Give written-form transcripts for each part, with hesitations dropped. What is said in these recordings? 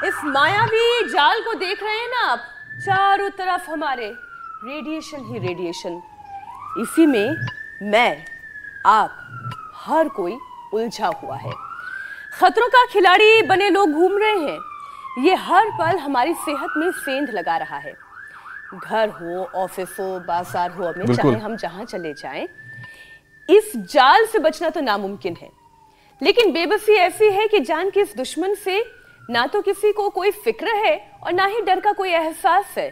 इस मायावी जाल को देख रहे हैं ना आप, चारों तरफ हमारे रेडिएशन ही रेडिएशन। इसी में मैं, आप, हर कोई उलझा हुआ है। खतरों का खिलाड़ी बने लोग घूम रहे हैं। ये हर पल हमारी सेहत में सेंध लगा रहा है। घर हो, ऑफिस हो, बाजार हो, में चाहे हम जहां चले जाएं, इस जाल से बचना तो नामुमकिन है। लेकिन बेबसी ऐसी है कि जान के इस दुश्मन से ना तो किसी को कोई फिक्र है और ना ही डर का कोई एहसास है।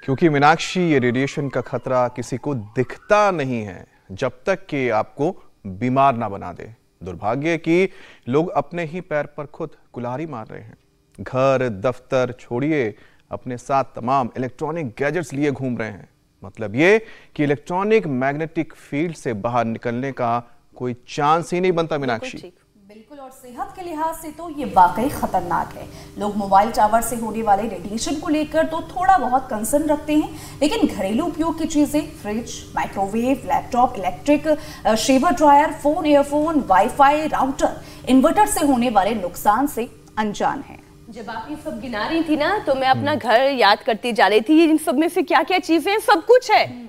क्योंकि मीनाक्षी, ये रेडिएशन का खतरा किसी को दिखता नहीं है जब तक कि आपको बीमार ना बना दे। दुर्भाग्य कि लोग अपने ही पैर पर खुद कुल्हाड़ी मार रहे हैं। घर, दफ्तर छोड़िए, अपने साथ तमाम इलेक्ट्रॉनिक गैजेट्स लिए घूम रहे हैं। मतलब ये कि इलेक्ट्रॉनिक मैग्नेटिक फील्ड से बाहर निकलने का कोई चांस ही नहीं बनता। मीनाक्षी, बिल्कुल, और सेहत के लिहाज से तो ये वाकई खतरनाक है। लोग मोबाइल टावर से होने वाले रेडिएशन को लेकर तो थोड़ा बहुत कंसर्न रखते हैं, लेकिन घरेलू उपयोग की चीजें, fridge, microwave, laptop, electric shaver dryer, phone, earphone, wifi, router, inverter से होने वाले नुकसान से अनजान है। जब आप ये सब गिना रही थी ना, तो मैं अपना घर याद करती जा रही थी। इन सब में से क्या क्या चीजें, सब कुछ है।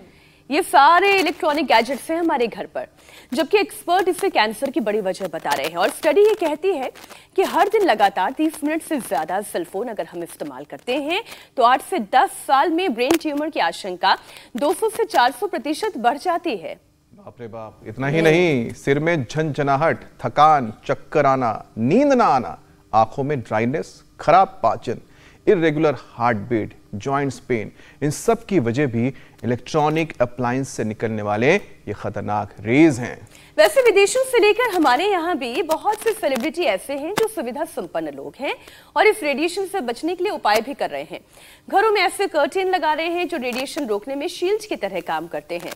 ये सारे इलेक्ट्रॉनिक गैजेट्स हैं हमारे घर पर, जबकि एक्सपर्ट इसे कैंसर की बड़ी वजह बता रहे हैं। और स्टडी ये कहती है कि हर दिन लगातार 30 मिनट से ज्यादा सेलफोन अगर हम इस्तेमाल करते हैं तो 8 से 10 साल में ब्रेन ट्यूमर की आशंका 200 से 400% बढ़ जाती है। बाप रे बाप! इतना ही नहीं, सिर में झनझनाहट, थकान, चक्कर आना, नींद ना आना, आंखों में ड्राइनेस, खराब पाचन, irregular heart beat, joints pain, इन सब की वजह भी इलेक्ट्रॉनिक अप्लायंस से निकलने वाले ये खतरनाक रेज हैं। वैसे विदेशों से लेकर हमारे यहाँ भी बहुत से सेलिब्रिटी ऐसे हैं जो सुविधा संपन्न लोग हैं और इस रेडिएशन से बचने के लिए उपाय भी कर रहे हैं। घरों में ऐसे कर्टेन लगा रहे हैं जो रेडिएशन रोकने में शील्ड की तरह काम करते हैं।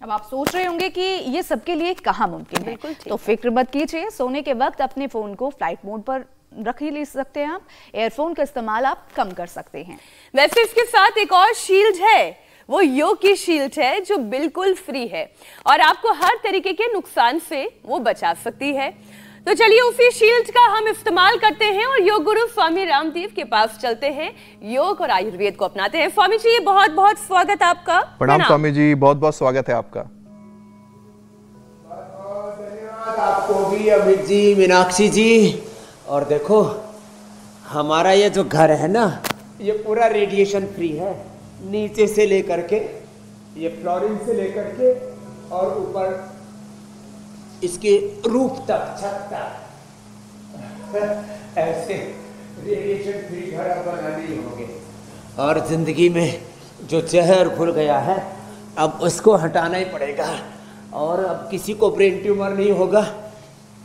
अब आप सोच रहे होंगे कि ये सबके लिए कहाँ मुमकिन है, तो फिक्र मत कीजिए। सोने के वक्त अपने फोन को फ्लाइट मोड पर रख ही ले सकते हैं आप। एयरफोन का इस्तेमाल आप कम कर सकते हैं। वैसे इसके साथ एक और शील्ड है, वो योग की शील्ड है जो बिल्कुल फ्री है और आपको हर तरीके के नुकसान से वो बचा सकती है। तो चलिए उसी शील्ड का हम इस्तेमाल करते हैं और योग गुरु स्वामी रामदेव के पास चलते हैं, योग और आयुर्वेद को अपनाते हैं। स्वामी जी, बहुत बहुत स्वागत आपका। प्रणाम स्वामी जी, बहुत बहुत स्वागत है आपका। धन्यवाद आपको भी अमित जी, मीनाक्षी जी। और देखो, हमारा ये जो घर है ना, ये पूरा रेडिएशन फ्री है, नीचे से लेकर के, ये फ्लोरिंग से लेकर के और ऊपर इसके रूफ तक, छत तक ऐसे रेडिएशन फ्री घर अब बनाने ही होंगे। और जिंदगी में जो जहर घुल गया है, अब उसको हटाना ही पड़ेगा। और अब किसी को ब्रेन ट्यूमर नहीं होगा,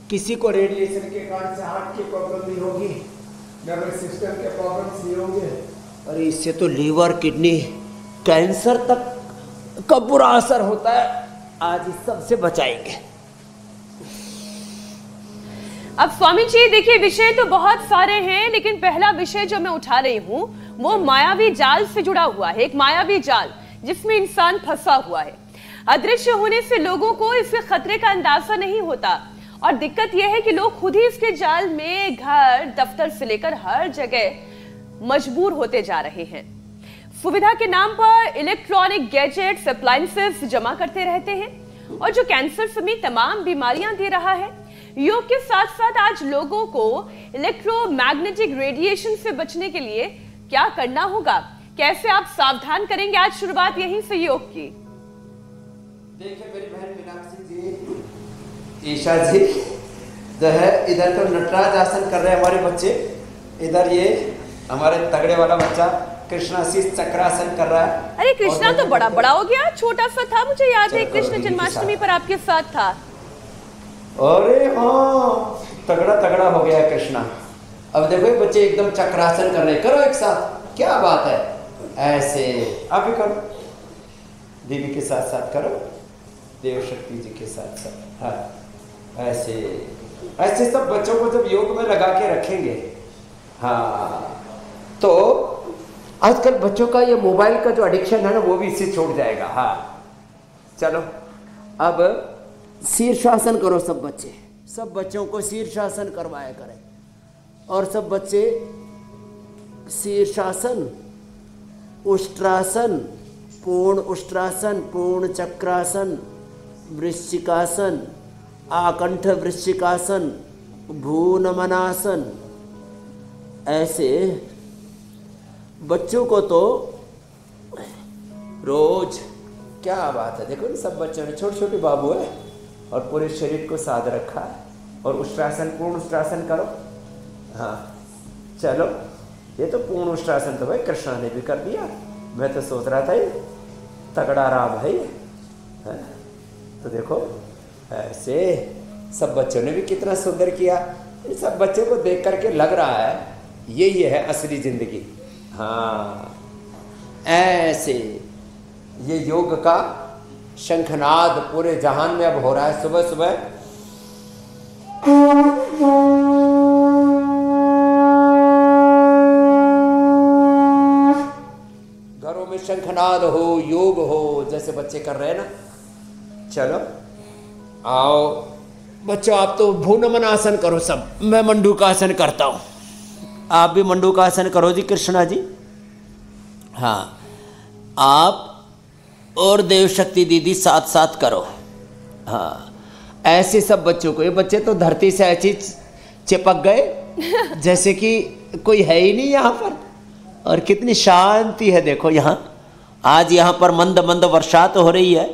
किसी को रेडिएशन के कारण से हार्ट की प्रॉब्लम नहीं होगी, नर्वस सिस्टम के प्रॉब्लम्स नहीं होंगे। और इससे तो लीवर, किडनी, कैंसर तक का बुरा असर होता है। आज इस सब से बचाएंगे। अब स्वामी जी देखिए, विषय तो बहुत सारे हैं, लेकिन पहला विषय जो मैं उठा रही हूँ वो मायावी जाल से जुड़ा हुआ है। एक मायावी जाल जिसमें इंसान फंसा हुआ है। अदृश्य होने से लोगों को इसके खतरे का अंदाजा नहीं होता और दिक्कत यह है कि लोग खुद ही इसके जाल में घर, दफ्तर से लेकर हर जगह मजबूर होते जा रहे हैं। सुविधा के नाम पर इलेक्ट्रॉनिक गैजेट्स, अप्लायंसेस जमा करते रहते हैं और जो कैंसर समेत तमाम बीमारियां दे रहा है। योग के साथ साथ आज लोगों को इलेक्ट्रोमैग्नेटिक रेडिएशन से बचने के लिए क्या करना होगा, कैसे आप सावधान करेंगे, आज शुरुआत यहीं से योग की। देखिए मेरी बहन मीनाक्षी जी, ईशा जी जो है, इधर तो नटराज आसन कर रहे हैं हमारे बच्चे, इधर ये हमारे तगड़े वाला बच्चा कृष्णाशीष चक्रासन कर रहा है। अरे कृष्णा तो बड़ा बड़ा हो गया, छोटा सा था, मुझे याद है कृष्ण जन्माष्टमी पर आपके साथ था। अरे हाँ, तगड़ा तगड़ा हो गया है कृष्णा। अब देखो ये बच्चे एकदम चक्रासन कर रहे हैं, करो एक साथ, क्या बात है। ऐसे आप भी करो, दीदी के साथ साथ करो, देव शक्ति जी के साथ साथ। हाँ, ऐसे ऐसे सब बच्चों को जब योग में लगा के रखेंगे, हाँ, तो आजकल बच्चों का ये मोबाइल का जो एडिक्शन है ना, वो भी इससे छूट जाएगा। हाँ चलो, अब शीर्षासन करो सब बच्चे, सब बच्चों को शीर्षासन करवाया करें और सब बच्चे शीर्षासन, उष्ट्रासन, पूर्ण उष्ट्रासन, पूर्ण चक्रासन, वृश्चिकासन, आकंठ वृश्चिकासन, भूनमनासन। ऐसे बच्चों को तो रोज, क्या बात है, देखो ना सब बच्चों ने, छोटे छोटे बाबू है और पूरे शरीर को साध रखा है। और उष्ट्रासन, पूर्ण उष्ट्रासन करो। हाँ चलो, ये तो पूर्ण उष्ट्रासन तो भाई कृष्णा ने भी कर दिया। मैं तो सोच रहा था ये तगड़ा रहा भाई है। तो देखो ऐसे सब बच्चों ने भी कितना सुंदर किया। इन सब बच्चों को देख करके लग रहा है यही है असली जिंदगी। हाँ ऐसे ये योग का शंखनाद पूरे जहान में अब हो रहा है। सुबह सुबह घरों में शंखनाद हो, योग हो, जैसे बच्चे कर रहे हैं ना। चलो आओ बच्चों, आप तो भूनमनासन करो सब, मैं मंडूकासन करता हूं। आप भी मंडूकासन करो जी कृष्णा जी। हाँ आप और देवशक्ति दीदी साथ साथ करो। हाँ ऐसे सब बच्चों को, ये बच्चे तो धरती से ऐसे चिपक गए जैसे कि कोई है ही नहीं यहाँ पर। और कितनी शांति है देखो यहाँ। आज यहाँ पर मंद मंद वर्षात हो रही है,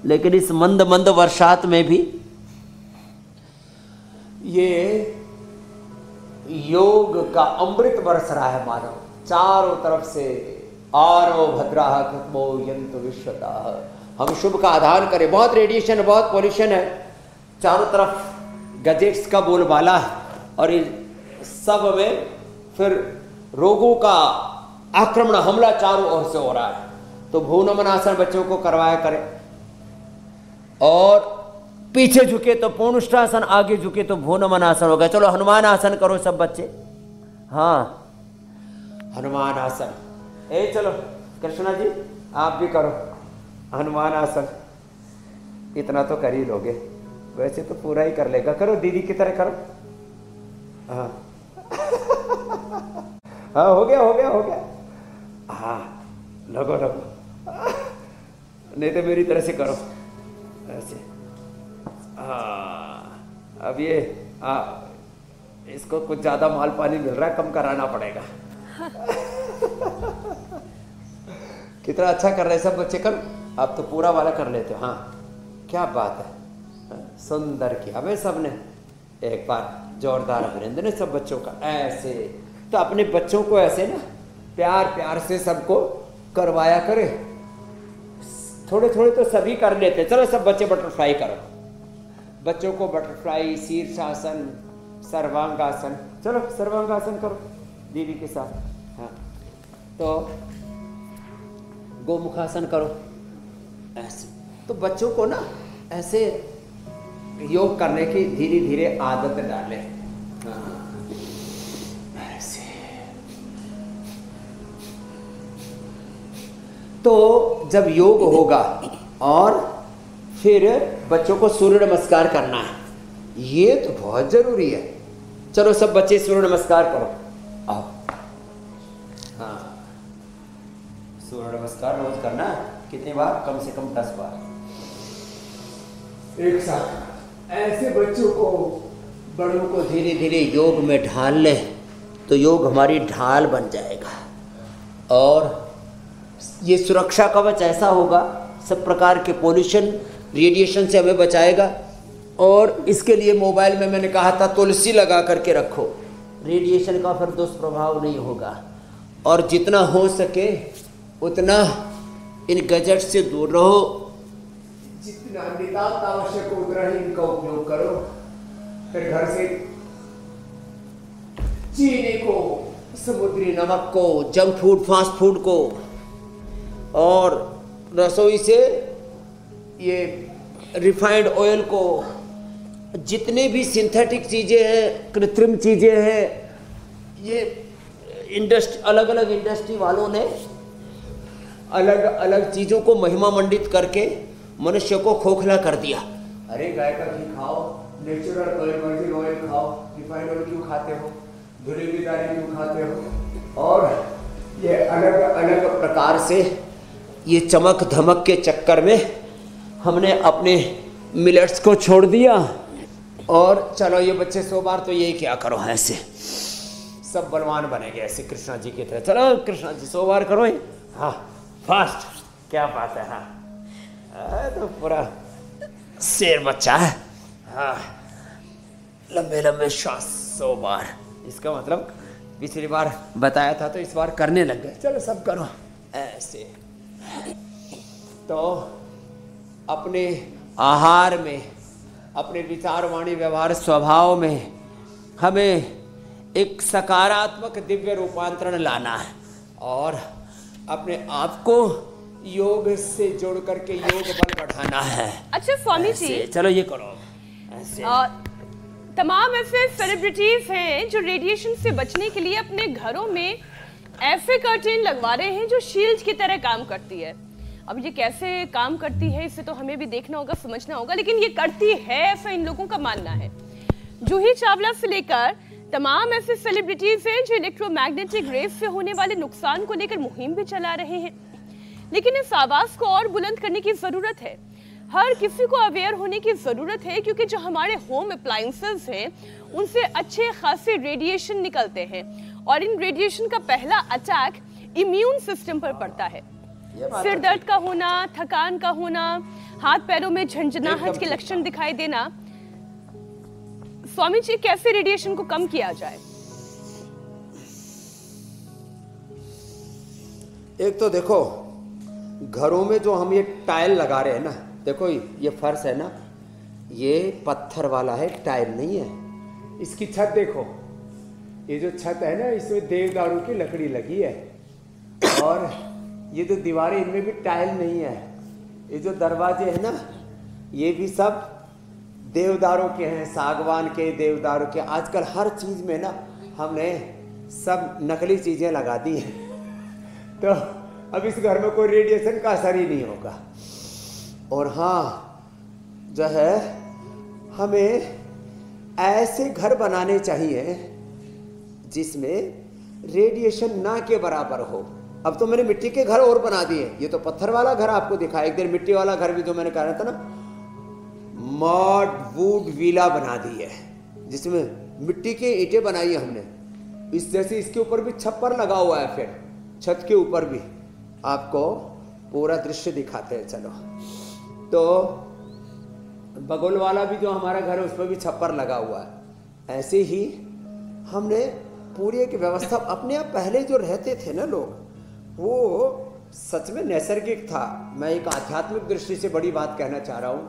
लेकिन इस मंद मंद वर्षात में भी ये योग का अमृत बरस रहा है मानो चारों तरफ से। आरो भद्राः कृत्मो यन्तु विश्वतः। हम शुभ का आधान करें। बहुत रेडिएशन, बहुत पॉल्यूशन है चारों तरफ, गैजेट्स का बोलबाला है और इस सब में फिर रोगों का आक्रमण, हमला चारों ओर से हो रहा है। तो भूनमनासन बच्चों को करवाया करें। और पीछे झुके तो पूर्णुष्ठासन, आगे झुके तो भूनमनासन हो गया। चलो हनुमान आसन करो सब बच्चे। हाँ हनुमान आसन। ए चलो कृष्णा जी आप भी करो हनुमान आसन। इतना तो कर ही लोगे, वैसे तो पूरा ही कर लेगा। करो दीदी की तरह करो। हाँ हाँ हो गया हो गया हो गया। हाँ लगो लगो, नहीं तो मेरी तरह से करो ऐसे। हाँ अब ये इसको कुछ ज्यादा माल पानी मिल रहा है, कम कराना पड़ेगा। कितना अच्छा कर रहे सब बच्चे। करो आप तो पूरा वाला कर लेते हो। हाँ क्या बात है, सुंदर किया हमें सबने। एक बार जोरदार अभिनंदन है सब बच्चों का। ऐसे तो अपने बच्चों को ऐसे ना प्यार प्यार से सबको करवाया करे। थोड़े थोड़े तो सभी कर लेते। चलो सब बच्चे बटरफ्लाई करो। बच्चों को बटरफ्लाई, शीर्षासन, सर्वांगासन। चलो सर्वांगासन करो दीदी के साथ। हाँ तो गोमुखासन करो ऐसे। तो बच्चों को ना ऐसे योग करने की धीरे धीरे आदत डालें। ऐसे तो जब योग होगा और फिर बच्चों को सूर्य नमस्कार करना है, ये तो बहुत जरूरी है। चलो सब बच्चे सूर्य नमस्कार करो। आओ। हाँ सूर्य नमस्कार रोज करना है। कितनी बार? कम से कम 10 बार एक साथ। ऐसे बच्चों को, बड़ों को धीरे धीरे योग में ढाल ले तो योग हमारी ढाल बन जाएगा। और ये सुरक्षा कवच ऐसा होगा, सब प्रकार के पोल्यूशन, रेडिएशन से हमें बचाएगा। और इसके लिए मोबाइल में मैंने कहा था तुलसी लगा करके रखो, रेडिएशन का फिर दुष्प्रभाव नहीं होगा। और जितना हो सके उतना इन गैजेट से दूर रहो। जितना नितांत आवश्यक हो उतना ही इनका उपयोग करो। फिर घर से चीनी को, समुद्री नमक को, जंक फूड, फास्ट फूड को, और रसोई से ये रिफाइंड ऑयल को, जितने भी सिंथेटिक चीज़ें हैं, कृत्रिम चीज़ें हैं, ये इंडस्ट्री, अलग अलग इंडस्ट्री वालों ने अलग अलग चीज़ों को महिमा मंडित करके मनुष्य को खोखला कर दिया। अरे गाय का घी खाओ, नेचुरल ऑयल, वर्जिन ऑयल खाओ, रिफाइंड ऑयल क्यों खाते हो? धुली भी दाली क्यों खाते हो? और ये अलग अलग प्रकार से ये चमक धमक के चक्कर में हमने अपने मिलेट्स को छोड़ दिया। और चलो ये बच्चे 100 बार तो यही क्या करो, ऐसे सब बलवान बनेंगे ऐसे कृष्णा जी की तरह। चलो कृष्णा जी 100 बार करो। हाँ फास्ट, क्या बात है। हाँ तो पूरा शेर बच्चा है। हाँ लंबे लंबे श्वास 100 बार। इसका मतलब पिछली बार बताया था तो इस बार करने लग गए। चलो सब करो ऐसे। तो अपने आहार में, अपने विचार वाणी व्यवहार स्वभाव में हमें एक सकारात्मक दिव्य रूपांतरण लाना है और अपने आप को योग से जोड़ करके योग बल बढ़ाना है। अच्छा स्वामी जी, चलो ये करो ऐसे। तमाम ऐसे सेलिब्रिटीज हैं जो रेडिएशन से बचने के लिए अपने घरों में ऐसे कर्टेन लगवा रहे हैं जो शील्ड की तरह काम करती है। अब ये कैसे काम करती है इसे तो हमें भी देखना होगा, समझना होगा, लेकिन ये करती है ऐसा इन लोगों का मानना है। जूही चावला से लेकर तमाम ऐसे सेलिब्रिटीज हैं जो इलेक्ट्रोमैग्नेटिक रेस से होने वाले नुकसान को लेकर मुहिम भी चला रहे हैं। लेकिन इस आवाज को और बुलंद करने की जरूरत है। हर किसी को अवेयर होने की जरूरत है क्योंकि जो हमारे होम अप्लायंसेस हैं उनसे अच्छे खासे रेडिएशन निकलते हैं और इन रेडिएशन का पहला अटैक इम्यून सिस्टम पर पड़ता है। सिर दर्द का होना, थकान का होना, हाथ पैरों में झंझनाहट के लक्षण दिखाई देना। स्वामी जी कैसे रेडिएशन को कम किया जाए? एक तो देखो घरों में जो हम ये टाइल लगा रहे हैं ना, देखो ये फर्श है ना, ये पत्थर वाला है, टाइल नहीं है। इसकी छत देखो, ये जो छत है ना इसमें देवदारू की लकड़ी लगी है और ये जो दीवारें इनमें भी टाइल नहीं है। ये जो दरवाजे हैं ना ये भी सब देवदारों के हैं, सागवान के, देवदारू के। आजकल हर चीज में ना हमने सब नकली चीजें लगा दी हैं तो अब इस घर में कोई रेडिएशन का असर ही नहीं होगा। और हाँ जो है हमें ऐसे घर बनाने चाहिए जिसमें रेडिएशन ना के बराबर हो। अब तो मैंने मिट्टी के घर और बना दिए, ये तो पत्थर वाला घर आपको दिखाया। एक दिन मिट्टी वाला घर भी जो मैंने कहा था ना, मॉड वुड विला बना दी है जिसमें मिट्टी के ईंटें बनाई है हमने। इस जैसे इसके ऊपर भी छप्पर लगा हुआ है, फिर छत के ऊपर भी आपको पूरा दृश्य दिखाते हैं। चलो तो बगल वाला भी जो हमारा घर है उस पर भी छप्पर लगा हुआ है। ऐसे ही हमने पूरी एक व्यवस्था अपने आप पहले जो रहते थे ना लोग, वो सच में नैसर्गिक था। मैं एक आध्यात्मिक दृष्टि से बड़ी बात कहना चाह रहा हूँ।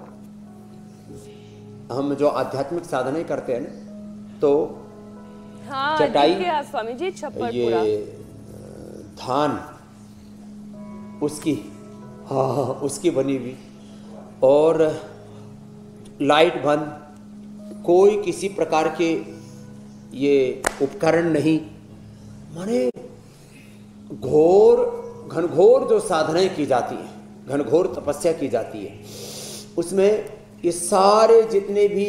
हम जो आध्यात्मिक साधना करते हैं ना तो हाँ, चटाई, स्वामी जी छप्पर, ये धान उसकी, हाँ उसकी बनी हुई, और लाइट बंद, कोई किसी प्रकार के ये उपकरण नहीं। माने घनघोर जो साधनाएं की जाती हैं, घनघोर तपस्या की जाती है, उसमें ये सारे जितने भी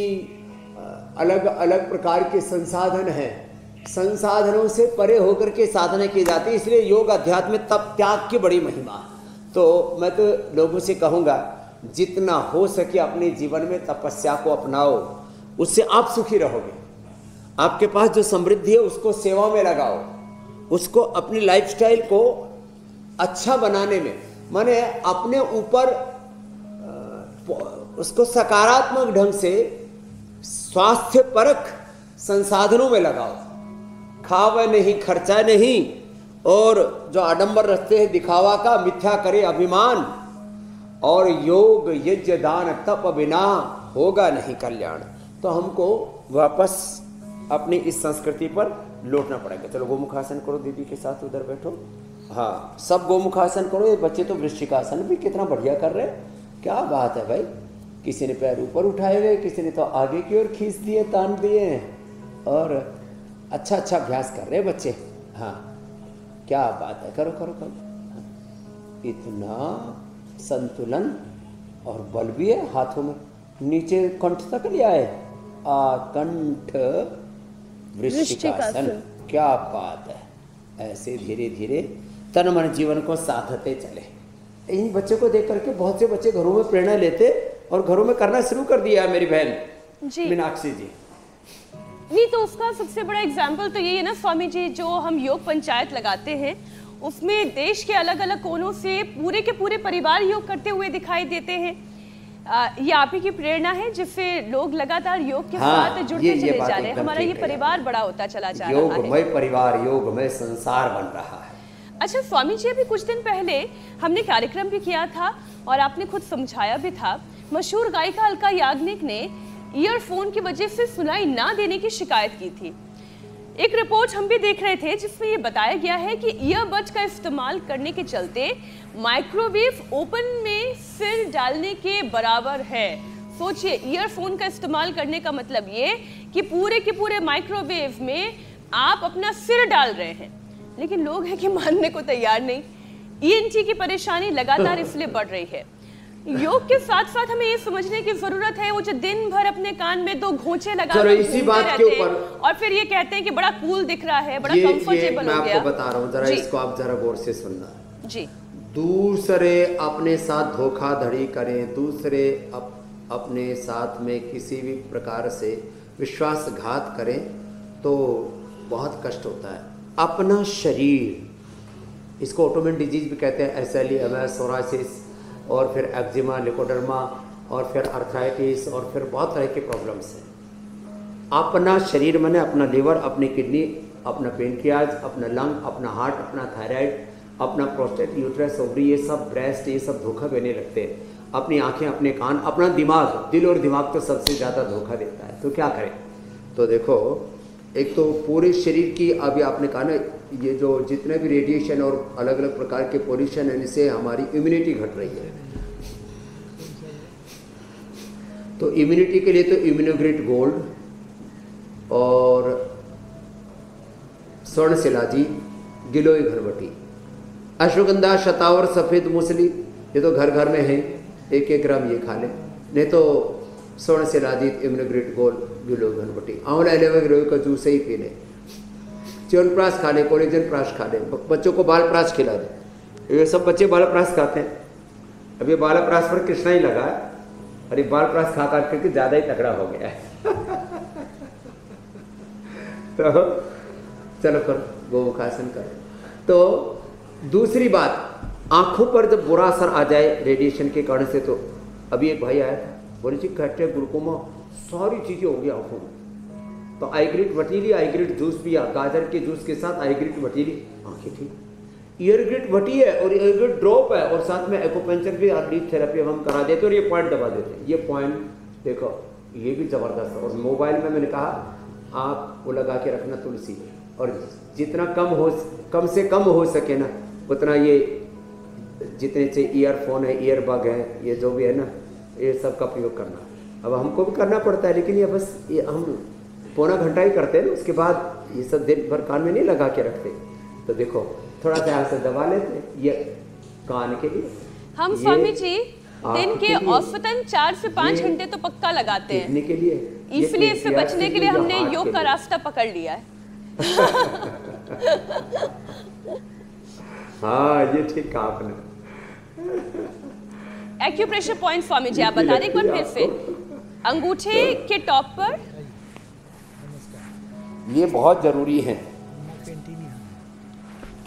अलग अलग प्रकार के संसाधन हैं, संसाधनों से परे होकर के साधना की जाती है। इसलिए योग अध्यात्म में तप त्याग की बड़ी महिमा। तो मैं तो लोगों से कहूँगा जितना हो सके अपने जीवन में तपस्या को अपनाओ, उससे आप सुखी रहोगे। आपके पास जो समृद्धि है उसको सेवा में लगाओ, उसको अपनी लाइफस्टाइल को अच्छा बनाने में, माने अपने ऊपर उसको सकारात्मक ढंग से स्वास्थ्य परक संसाधनों में लगाओ। खावा नहीं, खर्चा नहीं, और जो आडंबर रखते हैं दिखावा का, मिथ्या करे अभिमान, और योग यज्ञ दान तप बिना होगा नहीं कल्याण। तो हमको वापस अपनी इस संस्कृति पर लौटना पड़ेगा। चलो गोमुखासन करो, दीदी के साथ उधर बैठो। हाँ सब गोमुखासन करो। ये बच्चे तो वृश्चिकासन भी कितना बढ़िया कर रहे हैं, क्या बात है भाई। किसी ने पैर ऊपर उठाए हुए, किसी ने तो आगे की ओर खींच दिए, तान दिए, और अच्छा अच्छा अभ्यास कर रहे हैं बच्चे। हाँ क्या बात है, करो करो करो। इतना संतुलन और बल भी है हाथों में, नीचे कंठ तक ले आए, आकंठ वृश्चिकासन। क्या बात है। ऐसे धीरे धीरे तन मन जीवन को साधते चले। इन बच्चे को देख करके बहुत से बच्चे घरों में प्रेरणा लेते और घरों में करना शुरू कर दिया है मेरी बहन जी मीनाक्षी जी। नहीं तो उसका सबसे बड़ा एग्जाम्पल तो यही है ना स्वामी जी, जो हम योग पंचायत लगाते हैं उसमें देश के अलग अलग कोनों से पूरे के पूरे परिवार योग करते हुए दिखाई देते हैं। ये आप ही की प्रेरणा है जिससे लोग लगातार योग के साथ जुड़ते चले जा रहे हैं। हमारा ये परिवार बड़ा होता चला जा रहा है। योगमय परिवार, योगमय संसार बन रहा है। अच्छा स्वामी जी, अभी कुछ दिन पहले हमने कार्यक्रम भी किया था और आपने खुद समझाया भी था। मशहूर गायिका अलका याग्निक ने ईयरफोन की वजह से सुनाई ना देने की शिकायत की थी। एक रिपोर्ट हम भी देख रहे थे जिसमें ये बताया गया है कि ईयरबड्स का इस्तेमाल करने के चलते माइक्रोवेव ओवन में सिर डालने के बराबर है। सोचिए, ईयरफोन का इस्तेमाल करने का मतलब ये कि पूरे के पूरे माइक्रोवेव में आप अपना सिर डाल रहे हैं, लेकिन लोग हैं कि मानने को तैयार नहीं। ईएनटी की परेशानी लगातार इसलिए बढ़ रही है। योग के साथ साथ हमें ये समझने की जरूरत है, वो जो दिन भर अपने कान में 2 घोंचे लगा इसी बात के ऊपर और फिर ये कहते हैं कि बड़ा कूल दिख रहा है, बड़ा कंफर्टेबल हो गया। मैं आपको बता रहा हूँ, जरा इसको आप जरा गौर से सुनना जी। दूसरे अपने साथ धोखाधड़ी करें, दूसरे अपने साथ में किसी भी प्रकार से विश्वासघात करें तो बहुत कष्ट होता है। अपना शरीर, इसको ऑटोइम्यून डिजीज भी कहते हैं, SLE, MS, सोरासिस, और फिर एक्जिमा, लिकोडर्मा, और फिर अर्थराइटिस, और फिर बहुत तरह के प्रॉब्लम्स हैं। अपना शरीर माने अपना लीवर, अपनी किडनी, अपना पेनक्रियाज, अपना लंग, अपना हार्ट, अपना थायराइड, अपना प्रोस्टेट, यूट्रस, ओवरी, ये सब ब्रेस्ट, ये सब धोखा देने लगते हैं। अपनी आंखें, अपने कान, अपना दिमाग, दिल और दिमाग तो सबसे ज़्यादा धोखा देता है। तो क्या करें? तो देखो, एक तो पूरे शरीर की, अभी आपने कहा ना, ये जो जितने भी रेडिएशन और अलग अलग प्रकार के पोल्यूशन है, इनसे हमारी इम्यूनिटी घट रही है। तो इम्यूनिटी के लिए तो इम्यूनोग्रेट गोल्ड और स्वर्ण शिलाजी, गिलोय घरबटी, अश्वगंधा, शतावर, सफ़ेद मूसली, ये तो घर घर में है, 1-1 ग्राम ये खा लें। नहीं तो स्वर्ण शिलाजीत, इम्यूनोग्रेट गोल्ड, गिलोय घरबटी, आंवला, एलोवेरा का जूस ही पी लें, च्यवनप्राश खा लें, कोलेजन प्राश खा लें, बच्चों को बाल प्राश खिला दें। ये सब बच्चे बाल प्राश खाते हैं। अब ये बाल प्राश पर कृष्णा ही लगा है, और ये बाल प्राश खा करके ज़्यादा ही तगड़ा हो गया है। तो चलो करो, गोमुखासन करो। तो दूसरी बात, आंखों पर जब बुरा असर आ जाए रेडिएशन के कारण से, तो अभी एक भाई आया था, बोले जी कहते हैं ग्लूकोमा, सारी चीज़ें हो गई आंखों में। तो आईग्रिट वटीली, आईग्रिट जूस पिया, गाजर के जूस के साथ आईग्रिट वटीली, आंखें ठीक। ईयरग्रिट वटी है और ईयरग्रिट ड्रॉप है, और साथ में एक्यूपंक्चर भी और डीप थेरेपी हम करा देते और ये पॉइंट दबा देते हैं। ये पॉइंट देखो, ये भी ज़बरदस्त है। और मोबाइल में मैंने कहा आप वो लगा के रखना तुलसी, और जितना कम से कम हो सके ना उतना, ये जितने से ईयरफोन है, ईयरबग है, ये जो भी है ना, ये सब का प्रयोग करना। अब हमको भी करना पड़ता है, लेकिन ये बस ये हम पौना घंटा ही करते हैं ना, उसके बाद ये सब दिन भर कान में नहीं लगा के रखते। तो देखो थोड़ा सा यहाँ से दबा लेते हैं, ये कान के लिए। हम स्वामी जी दिन के औसतन 4 से 5 घंटे तो पक्का लगाते हैं के लिए, इसलिए इससे बचने के लिए हमने योग का रास्ता पकड़ लिया है। हाँ, ये ठीक कहा आपने। एक्यूप्रेशर पॉइंट स्वामी जी आप बता दें एक बार फिर से, अंगूठे के टॉप पर, ये बहुत जरूरी है।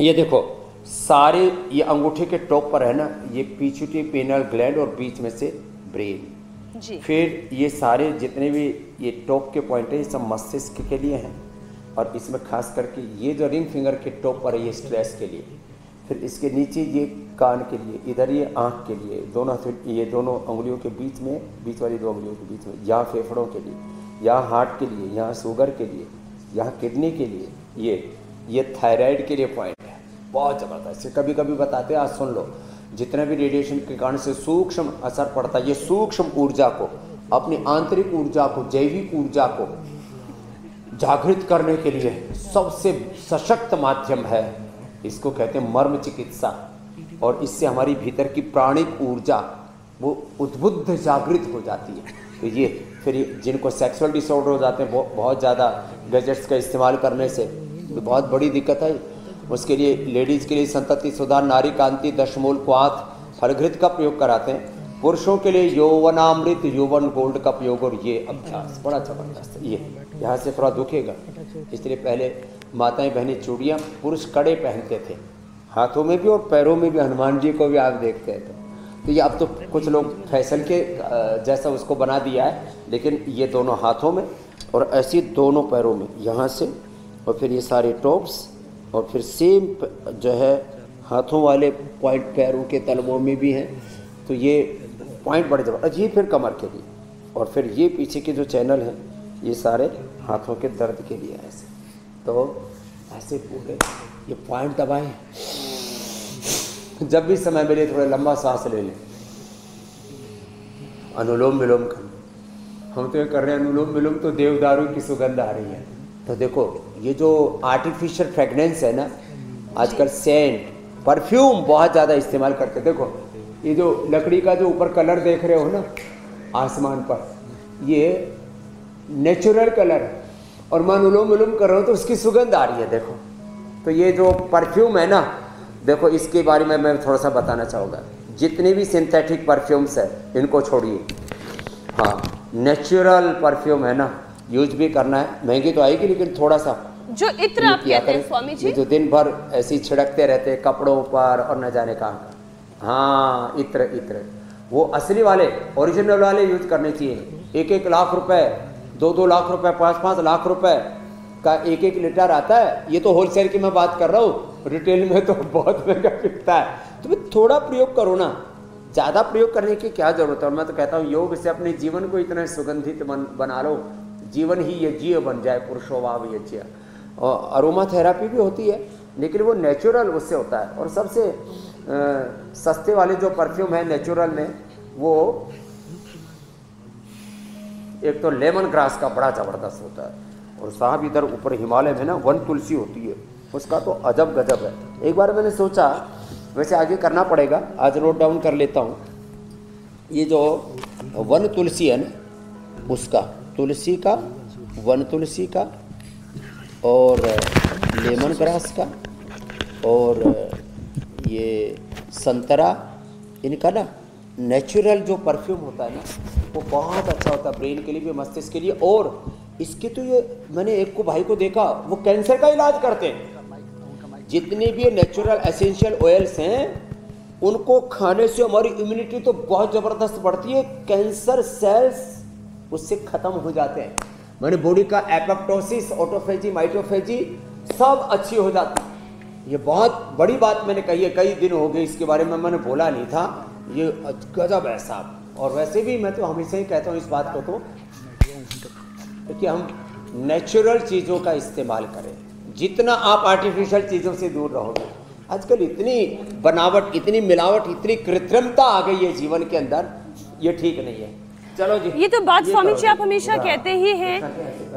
ये देखो सारे, ये अंगूठे के टॉप पर है ना, ये पीछूटी पेनल ग्लैंड और बीच में से ब्रेन जी। फिर ये सारे जितने भी ये टॉप के पॉइंट है, ये सब मस्तिष्क के लिए हैं, और इसमें खास करके ये जो रिंग फिंगर के टॉप पर है, ये स्ट्रेस के लिए। फिर इसके नीचे ये कान के लिए, इधर ये आँख के लिए, दोनों ये दोनों उंगलियों के बीच में, बीच वाली 2 उंगलियों के बीच में, यहाँ फेफड़ों के लिए, यहाँ हार्ट के लिए, यहाँ शुगर के लिए, यहाँ किडनी के लिए, ये थायराइड के लिए पॉइंट है। बहुत ज़बरदस्त। कभी कभी बताते हैं, आज सुन लो, जितने भी रेडिएशन के कारण से सूक्ष्म असर पड़ता है, ये सूक्ष्म ऊर्जा को, अपनी आंतरिक ऊर्जा को, जैविक ऊर्जा को जागृत करने के लिए सबसे सशक्त माध्यम है। इसको कहते हैं मर्म चिकित्सा, और इससे हमारी भीतर की प्राणिक ऊर्जा वो उद्बुद्ध जागृत हो जाती है। तो ये फिर जिनको सेक्सुअल डिसऑर्डर हो जाते हैं बहुत ज़्यादा गैजेट्स का इस्तेमाल करने से, तो बहुत बड़ी दिक्कत है। उसके लिए लेडीज़ के लिए संतति सुधार, नारी कांति, दशमूल, क्वाथ, फलघृत का प्रयोग कराते हैं। पुरुषों के लिए यौवनामृत, यौवन गोल्ड का प्रयोग, और ये अभ्यास बड़ा जबरदस्त है। ये यहाँ से थोड़ा दुखेगा, इसलिए पहले माताएं बहनें चूड़ियाँ, पुरुष कड़े पहनते थे हाथों में भी और पैरों में भी। हनुमान जी को भी आप देखते हैं तो ये अब तो कुछ लोग फैशन के जैसा उसको बना दिया है, लेकिन ये दोनों हाथों में और ऐसी दोनों पैरों में, यहाँ से, और फिर ये सारे टॉप्स, और फिर सेम जो है हाथों वाले पॉइंट पैरों के तलवों में भी हैं। तो ये पॉइंट बड़े जबरदस्त। ये फिर कमर के लिए, और फिर ये पीछे के जो चैनल हैं ये सारे हाथों के दर्द के लिए। ऐसे तो ऐसे पूरे ये पॉइंट दबाएं। जब भी समय मिले थोड़ा लंबा सांस ले लें, अनुलोम विलोम कर। हम तो ये कर रहे हैं अनुलोम विलोम, तो देवदारू की सुगंध आ रही है। तो देखो ये जो आर्टिफिशियल फ्रेगनेंस है ना, आजकल सेंट, परफ्यूम बहुत ज़्यादा इस्तेमाल करते हैं। देखो ये जो लकड़ी का जो ऊपर कलर देख रहे हो ना आसमान पर, ये नेचुरल कलर, और मैं अनुलोम विलोम कर रहा हूँ तो उसकी सुगंध आ रही है। देखो तो ये जो परफ्यूम है ना, देखो इसके बारे में मैं थोड़ा सा बताना चाहूँगा। जितने भी सिंथेटिक परफ्यूम्स है इनको छोड़िए, हाँ नेचुरल परफ्यूम है ना यूज भी करना है। महंगी तो आएगी लेकिन थोड़ा सा जो इत्र आप कहते हैं स्वामी जी, जो दिन भर ऐसे छिड़कते रहते हैं कपड़ों पर और न जाने कहाँ। हाँ इत्र, इत्र वो असली वाले ओरिजिनल वाले यूज करने चाहिए। 1-1 लाख रुपए, 2-2 लाख रुपए, 5-5 लाख रुपए का 1-1 लीटर आता है। ये तो होलसेल की मैं बात कर रहा हूँ, रिटेल में तो बहुत महंगा बिकता है। तो थोड़ा प्रयोग करो ना, ज़्यादा प्रयोग करने की क्या जरूरत है। और मैं तो कहता हूँ योग से अपने जीवन को इतना सुगंधित बना लो, जीवन ही यज्ञ बन जाए, पुरुषोभाव यज्ञ। और अरोमा थेरापी भी होती है, लेकिन वो नेचुरल उससे होता है। और सबसे सस्ते वाले जो परफ्यूम है नेचुरल में, वो एक तो लेमन ग्रास का बड़ा ज़बरदस्त होता है, और साहब इधर ऊपर हिमालय में ना वन तुलसी होती है, उसका तो अजब गजब है। एक बार मैंने सोचा, वैसे आगे करना पड़ेगा, आज नोट डाउन कर लेता हूँ। ये जो वन तुलसी है ना, उसका, तुलसी का, वन तुलसी का, और लेमन ग्रास का, और ये संतरा, इनका ना नेचुरल जो परफ्यूम होता है ना, वो बहुत अच्छा होता है ब्रेन के लिए भी, मस्तिष्क के लिए। और इसके तो ये मैंने एक को भाई को देखा, वो कैंसर का इलाज करते हैं। जितने भी नेचुरल एसेंशियल ऑयल्स हैं उनको खाने से हमारी इम्यूनिटी तो बहुत ज़बरदस्त बढ़ती है, कैंसर सेल्स उससे ख़त्म हो जाते हैं। मैंने बॉडी का एपोप्टोसिस, ऑटोफेजी, माइटोफेजी सब अच्छी हो जाती है। ये बहुत बड़ी बात मैंने कही है, कई दिन हो गए इसके बारे में मैंने बोला नहीं था, ये गजब है साहब। और वैसे भी मैं तो हमेशा ही कहता हूँ इस बात को, तो कि हम नेचुरल चीज़ों का इस्तेमाल करें, जितना आप आर्टिफिशियल चीज़ों से दूर रहोगे। आजकल इतनी बनावट, इतनी मिलावट, इतनी कृत्रिमता आ गई है जीवन के अंदर, ये ठीक नहीं है। चलो जी, ये तो बात स्वामी जी आप हमेशा कहते ही हैं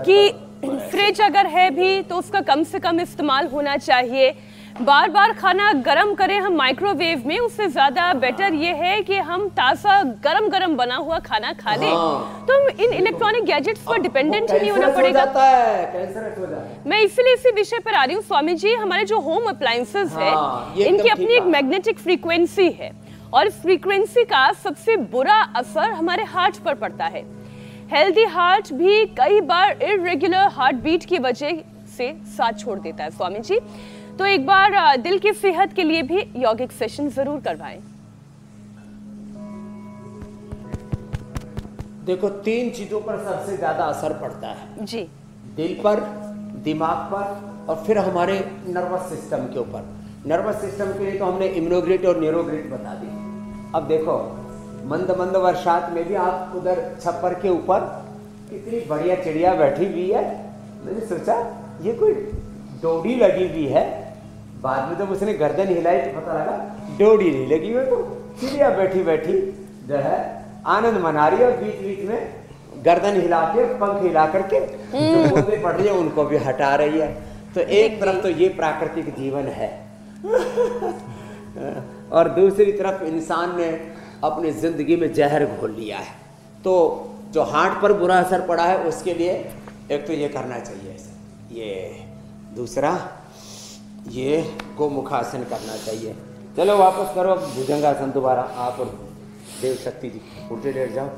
कि फ्रिज अगर है भी तो उसका कम से कम इस्तेमाल होना चाहिए। बार बार खाना गरम करें हम माइक्रोवेव में, उससे ज्यादा बेटर ये है कि हम ताज़ा गरम गरम बना हुआ खाना खा लें। तो हम इन इलेक्ट्रॉनिक गैजेट्स पर डिपेंडेंट ही नहीं होना पड़ेगा। मैं इसीलिए इसी विषय पर आ रही हूँ स्वामी जी। हमारे जो होम अप्लायंसेस है, इनकी अपनी एक मैग्नेटिक फ्रीक्वेंसी है, और इस फ्रीक्वेंसी का सबसे बुरा असर हमारे हार्ट पर पड़ता है। हेल्दी हार्ट भी कई बार इरेगुलर हार्ट बीट की वजह से साथ छोड़ देता है स्वामी जी। तो एक बार दिल की सेहत के लिए भी यौगिक सेशन जरूर करवाएं। देखो 3 चीजों पर सबसे ज्यादा असर पड़ता है जी, दिल पर, दिमाग पर, और फिर हमारे नर्वस सिस्टम के ऊपर। नर्वस सिस्टम के लिए तो हमने इम्यूनोग्रिड और न्यूरोग्रिड बता दी। अब देखो मंद मंद बरसात में भी आप उधर छप्पर के ऊपर कितनी बढ़िया चिड़िया बैठी हुई है। मैंने सोचा ये कोई डोरी लगी हुई है, बाद में जब उसने गर्दन हिलाई तो पता लगा डोरी नहीं लगी हुई, तो चिड़िया बैठी बैठी जो है आनंद मना रही है, और बीच बीच में गर्दन हिला के, पंख हिला करके जो बोलते पड़ रही है उनको भी हटा रही है। तो एक तरफ तो ये प्राकृतिक जीवन है और दूसरी तरफ इंसान ने अपनी जिंदगी में जहर घोल लिया है। तो जो हार्ट पर बुरा असर पड़ा है उसके लिए एक तो ये करना चाहिए, ये दूसरा ये गोमुखासन करना चाहिए। चलो वापस करो अब भुजंगासन दोबारा, आप और देव शक्ति जी उल्टे लेट जाओ।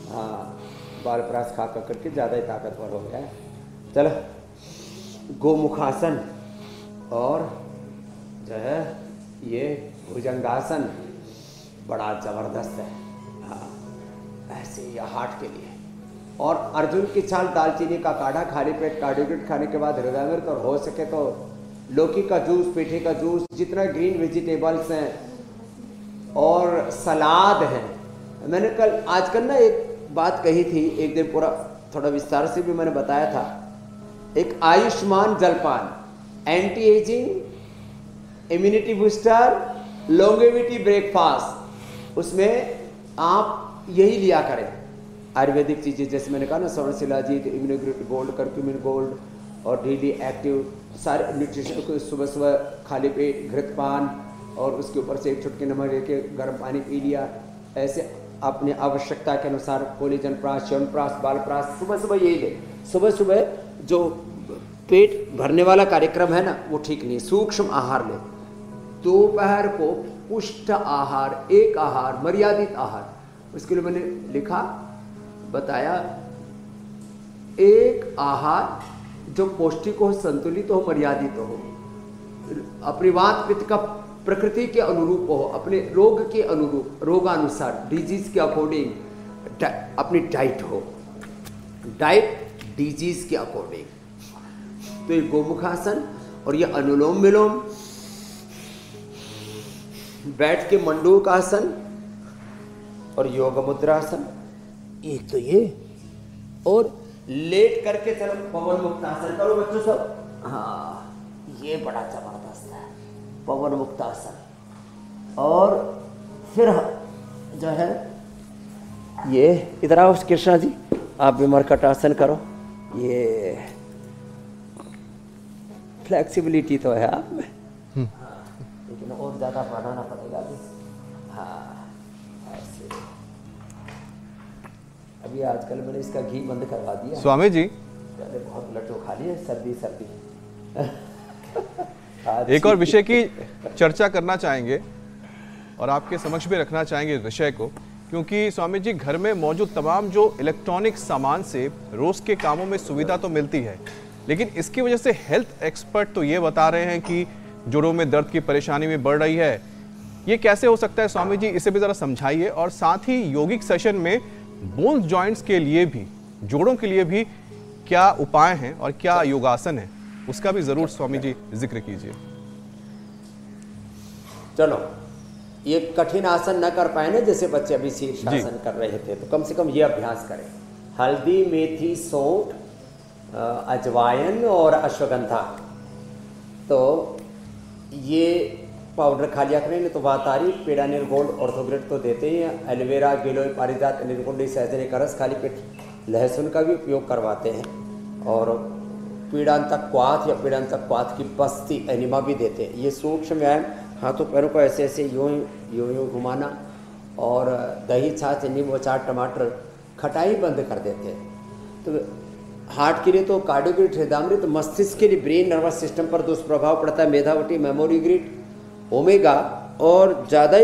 हाँ, बाल प्रास खा करके ज़्यादा ही ताकतवर हो गया है। चलो गोमुखासन और जो है ये भुजंगासन बड़ा ज़बरदस्त है। हाँ, ऐसे या हार्ट के लिए। और अर्जुन की छाल दालचीनी का काढ़ा खाली पेट कार्बोहाइड्रेट खाने के बाद हृदयामृत और हो सके तो लौकी का जूस, पेठे का जूस, जितना ग्रीन वेजिटेबल्स हैं और सलाद है। मैंने आजकल ना एक बात कही थी, एक दिन पूरा थोड़ा विस्तार से भी मैंने बताया था, एक आयुष्मान जलपान, anti ageing, immunity booster, longevity breakfast, उसमें आप यही लिया करें आयुर्वेदिक चीज़ें, जैसे मैंने कहा ना स्वर्णशिलाजीत, इम्यूनोग्रिट गोल्ड, करक्यूमिन गोल्ड और डेली एक्टिव सारे न्यूट्रिशन को सुबह सुबह खाली पेट घृतपान और उसके ऊपर से एक चुटकी नमक लेके गर्म पानी पी लिया। ऐसे अपनी आवश्यकता के अनुसार कोलेजन प्राश, च्यवनप्राश, बाल प्राश सुबह सुबह यही ले। सुबह सुबह जो पेट भरने वाला कार्यक्रम है ना वो ठीक नहीं, सूक्ष्म आहार ले। दोपहर को पुष्ट आहार, एक आहार, मर्यादित आहार। उसके लिए मैंने लिखा, बताया, एक आहार जो पौष्टिक हो, संतुलित हो, मर्यादित हो, अपनी वात पित्त का प्रकृति के अनुरूप हो, अपने रोग के अनुरूप, रोगानुसार, डिजीज के अकॉर्डिंग अपनी डाइट हो, डाइट डिजीज के अकॉर्डिंग। तो ये गोमुखासन और ये अनुलोम विलोम, बैठ के मंडूक आसन और योग मुद्रासन, एक तो ये, और लेट करके चलो पवन मुक्तासन करो बच्चों सब। हाँ, ये बड़ा जबरदस्त है पवन मुक्तासन। और फिर जो है ये इधर आओ कृष्णा जी, आप भी मरकटासन करो। ये फ्लेक्सिबिलिटी तो है आप में, लेकिन और ज़्यादा बढ़ाना पड़ेगा अभी। हाँ, ऐसे अभी आजकल मैंने इसका घी बंद करवा दिया स्वामी जी। पहले बहुत लट्टू खा लिए, सर्दी सर्दी। एक और विषय की चर्चा करना चाहेंगे और आपके समक्ष भी रखना चाहेंगे विषय को, क्योंकि स्वामी जी घर में मौजूद तमाम जो इलेक्ट्रॉनिक सामान से रोज के कामों में सुविधा तो मिलती है, लेकिन इसकी वजह से हेल्थ एक्सपर्ट तो ये बता रहे हैं कि जोड़ों में दर्द की परेशानी भी बढ़ रही है। ये कैसे हो सकता है स्वामी जी, इसे भी जरा समझाइए। और साथ ही योगिक सेशन में बोन्स जॉइंट्स के लिए भी, जोड़ों के लिए भी क्या उपाय हैं और क्या योगासन है, उसका भी जरूर स्वामी जी जिक्र कीजिए। चलो, ये कठिन आसन न कर पाए ना, जैसे बच्चे अभी शीर्षासन कर रहे थे, तो कम से कम ये अभ्यास करें। हल्दी, मेथी, सौंठ, अजवाइन और अश्वगंधा, तो ये पाउडर खा लिया करें। तो वातारी, पेडानिल गोल्ड, ऑर्थोग्रेट तो देते ही हैं, एलोवेरा, गिलोय, पारिजात, नीलकुंडी, सहजन का रस, खाली पेट लहसुन का भी उपयोग करवाते हैं। और पीड़ांतक क्वाथ या पीड़ांतक क्वाथ की बस्ती, एनिमा भी देते हैं। ये सूक्ष्म व्यायाम, हाथों पैरों को ऐसे ऐसे यूं घुमाना, और दही, छाछ, नींबू, अचार, टमाटर, खटाई बंद कर देते हैं। तो हार्ट के लिए तो कार्डियोग्रिड, हृदयामृत, मस्तिष्क के लिए ब्रेन नर्वस सिस्टम पर दुष्प्रभाव पड़ता है, मेधावटी, मेमोरी ग्रिड, ओमेगा, और ज़्यादा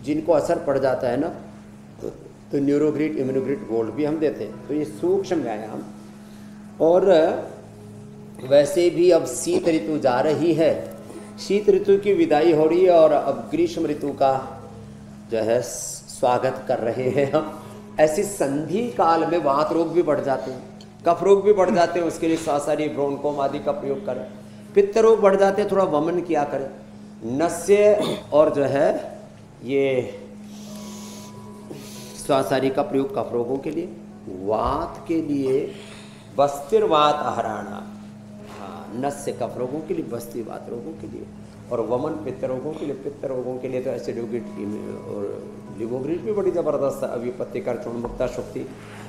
जिनको असर पड़ जाता है ना तो न्यूरोग्रिड, इम्यूनोग्रिड गोल्ड भी हम देते हैं। तो ये सूक्ष्म व्यायाम। और वैसे भी अब शीत ऋतु जा रही है, शीत ऋतु की विदाई हो रही है, और अब ग्रीष्म ऋतु का जो है स्वागत कर रहे हैं हम। ऐसी संधि काल में वात रोग भी बढ़ जाते हैं, कफ रोग भी बढ़ जाते हैं, उसके लिए स्वासारी, ब्रोनकोम आदि का प्रयोग करें। पित्त रोग बढ़ जाते हैं, थोड़ा वमन किया करें। नस्य और जो है ये स्वासारी का प्रयोग कफ रोगों के लिए। वात के लिए बस्तिरवात आहराणा, हाँ, नस्य कफ रोगों के लिए, बस्ती वात रोगों के लिए, और वमन पित्त रोगों के लिए। पित्त रोगों के लिए तो एसिडोग्रिड और लिवोग्रिड भी बड़ी ज़बरदस्त है। अभी पत्तिकर, चूर्ण मुक्ता, शुक्ति,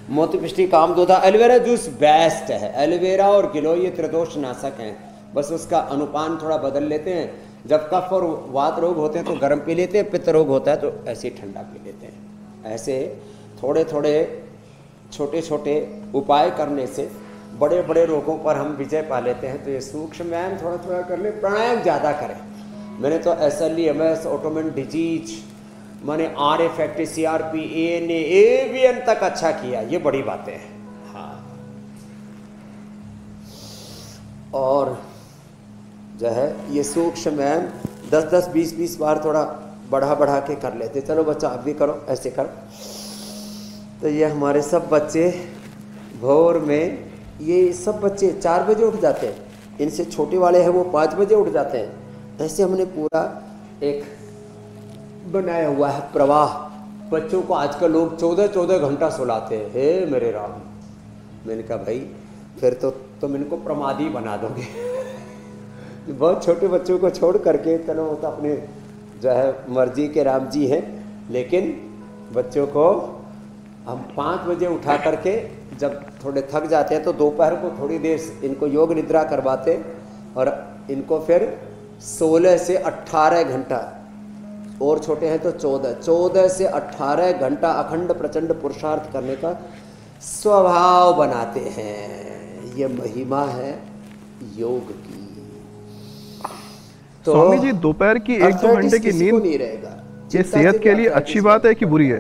मोती पिष्टी, कामदोधा। एलोवेरा जूस बेस्ट है। एलोवेरा और गिलोय ये त्रिदोष नाशक हैं, बस उसका अनुपान थोड़ा बदल लेते हैं। जब कफ और वात रोग होते हैं तो गर्म पी लेते हैं, पित्त रोग होता है तो ऐसे ठंडा पी लेते हैं। ऐसे थोड़े थोड़े छोटे छोटे उपाय करने से बड़े बड़े रोगों पर हम विजय पा लेते हैं। तो ये सूक्ष्म व्यायाम थोड़ा थोड़ा कर ले, प्राणायाम ज़्यादा करें। मैंने तो SLE, MS, ऑटोमिन डिजीज, मैंने RFFT, CRP, ANA, AVN तक अच्छा किया, ये बड़ी बातें हैं। हाँ, और जो है ये सूक्ष्म व्यायाम 10-10, 20-20 बार थोड़ा बढ़ा के कर लेते। चलो बच्चा आप भी करो, ऐसे करो। तो ये हमारे सब बच्चे भोर में, ये सब बच्चे 4 बजे उठ जाते हैं। इनसे छोटे वाले हैं वो 5 बजे उठ जाते हैं। ऐसे हमने पूरा एक बनाया हुआ है प्रवाह। बच्चों को आजकल लोग 14-14 घंटा सुलाते हैं। हे मेरे राम, मैंने कहा भाई फिर तो तुम इनको प्रमादी बना दोगे। बहुत छोटे बच्चों को छोड़ करके, चलो वो तो अपने जो है मर्जी के राम जी हैं, लेकिन बच्चों को हम 5 बजे उठा करके जब थोड़े थक जाते हैं तो दोपहर को थोड़ी देर इनको योग निद्रा करवाते और इनको फिर 16 से 18 घंटा, और छोटे हैं तो 14 से 18 घंटा अखंड प्रचंड पुरुषार्थ करने का स्वभाव बनाते हैं। ये महिमा है योग की। तो स्वामी जी, दोपहर की 1-2 घंटे की नींद नहीं रहेगा, ये सेहत के लिए अच्छी बात है कि बुरी है?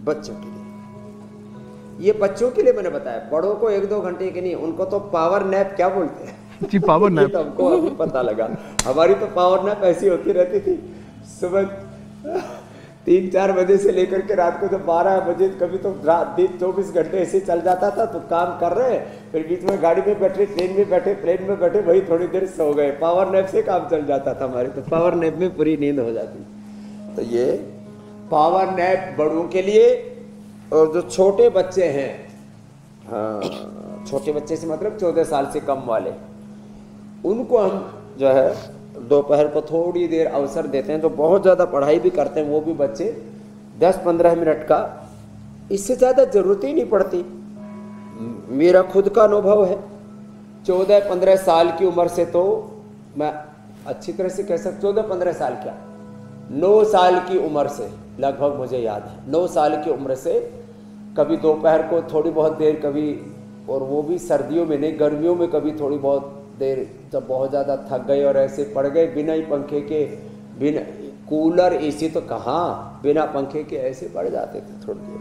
बच्चों के लिए, ये बच्चों के लिए मैंने बताया, बड़ों को 1-2 घंटे की नहीं, उनको तो पावर नैप क्या बोलते हैं जी, पावर नैप। तो हमको अभी पता लगा। हमारी तो पावर नैप ऐसी होती रहती थी, सुबह 3-4 बजे से लेकर के रात को जब 12 बजे, कभी तो रात दिन 24 घंटे ऐसे चल जाता था। तो काम कर रहे हैं, फिर बीच में गाड़ी में बैठे, ट्रेन में बैठे, प्लेन में बैठे, वही थोड़ी देर सो गए। पावर नैप से काम चल जाता था हमारे, तो पावर नैप में पूरी नींद हो जाती। तो ये पावर नैप बड़ों के लिए, और जो छोटे बच्चे हैं, हाँ छोटे बच्चे से मतलब 14 साल से कम वाले, उनको हम जो है दोपहर को थोड़ी देर अवसर देते हैं। तो बहुत ज़्यादा पढ़ाई भी करते हैं वो भी बच्चे, 10-15 मिनट का, इससे ज़्यादा ज़रूरत ही नहीं पड़ती। मेरा खुद का अनुभव है, 14-15 साल की उम्र से, तो मैं अच्छी तरह से कह सकता, 14-15 साल क्या, 9 साल की उम्र से लगभग मुझे याद है, 9 साल की उम्र से कभी दोपहर को थोड़ी बहुत देर, कभी, और वो भी सर्दियों में नहीं, गर्मियों में कभी थोड़ी बहुत देर, जब बहुत ज़्यादा थक गए और ऐसे पड़ गए, बिना ही पंखे के, बिना कूलर AC तो कहाँ, बिना पंखे के ऐसे पड़ जाते थे थोड़ी देर,